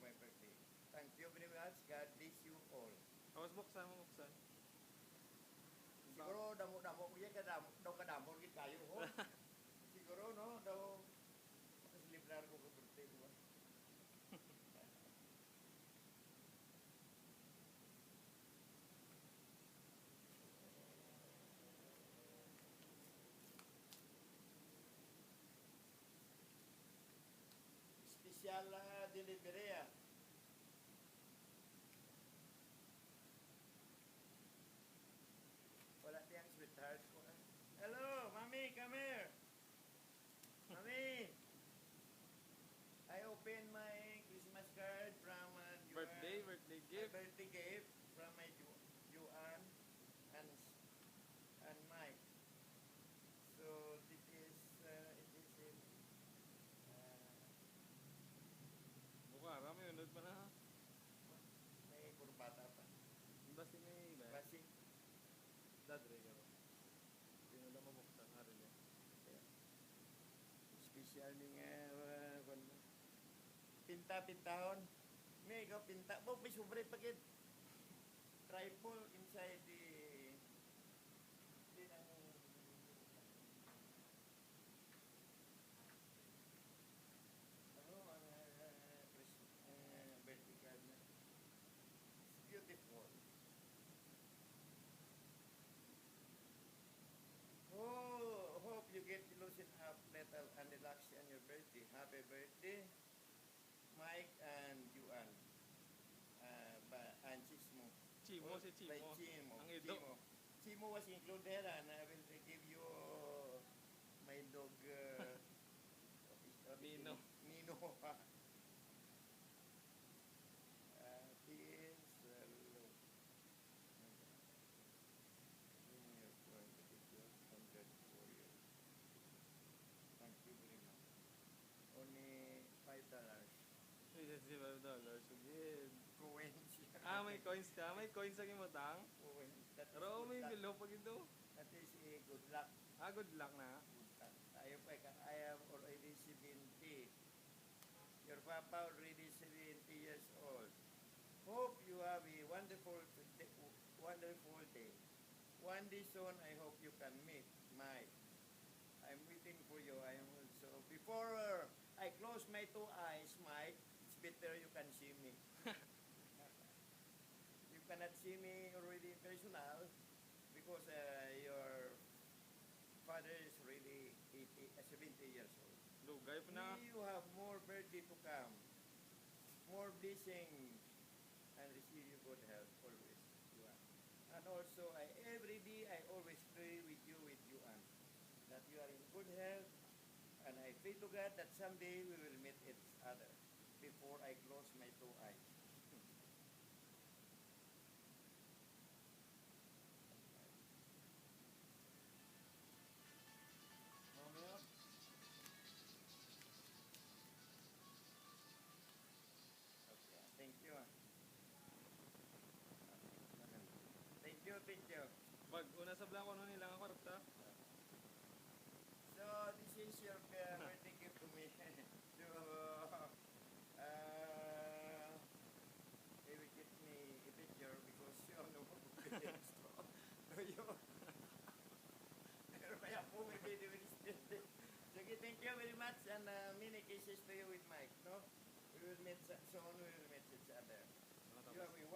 my birthday. Thank you very much. God bless you all. Tapos buksan mo, buksan. Siguro damo-damo ko yan, daw kadamo rin kayo ho. Siguro no, daw makasilibrar ko ko birthday, di ba? Special delivery ah. Wala tiyang sweetheart ko. Hello, Mami, come here. Mami, I open my Christmas card from Birthday gift. birthday gift from my Juan and Mike. So this is Buka, kami unod pa na ha. may kurbata pa. Basta may iba. Kasi Dadre ka ba? Pinula mo buksan, harin yan. special ni nga pinta-pintahon. May ikaw pinta. Bo, may sobre pagit. Tripod inside the birthday card na. It's beautiful. Oh, hope you get to loosen up little and relax on your birthday. Happy birthday, Mike and Juan. And Chismo. Chimo, si Chimo. By Chimo. Ang ido. Chimo was included and I will give you my dog Nino. Nino. He is look. Thank you very much. Only $5. $65. Again. Coins. May coins ka? May coins ang imutang? Coins. That is Pero may good luck. bilo pag ito. That is a good luck. Good luck na. Good luck. I am already 70. Your papa already 70 years old. Hope you have a wonderful day. One day soon, I hope you can meet Mike. I'm waiting for you. I am also. Before I close my two eyes, Mike, it's better you can see me. You cannot see me already personal because your father is really 70 years old. Lugay pa na. You have more birthday to come, more blessings, and receive you good health always, Juan. And also, every day I always pray with you, Juan, that you are in good health, and I pray to God that someday we will meet each other before I close my two eyes. Mamaya. Okay, thank you. Thank you. Pag una sa blanco, ano nilang ang kwarta? So, this is your birthday gift to me. So, they will give me a picture because you know so you pero kaya po may video with this. So, thank you very much and many kisses to you with Mike, no? We will meet soon, we will meet each other. You have a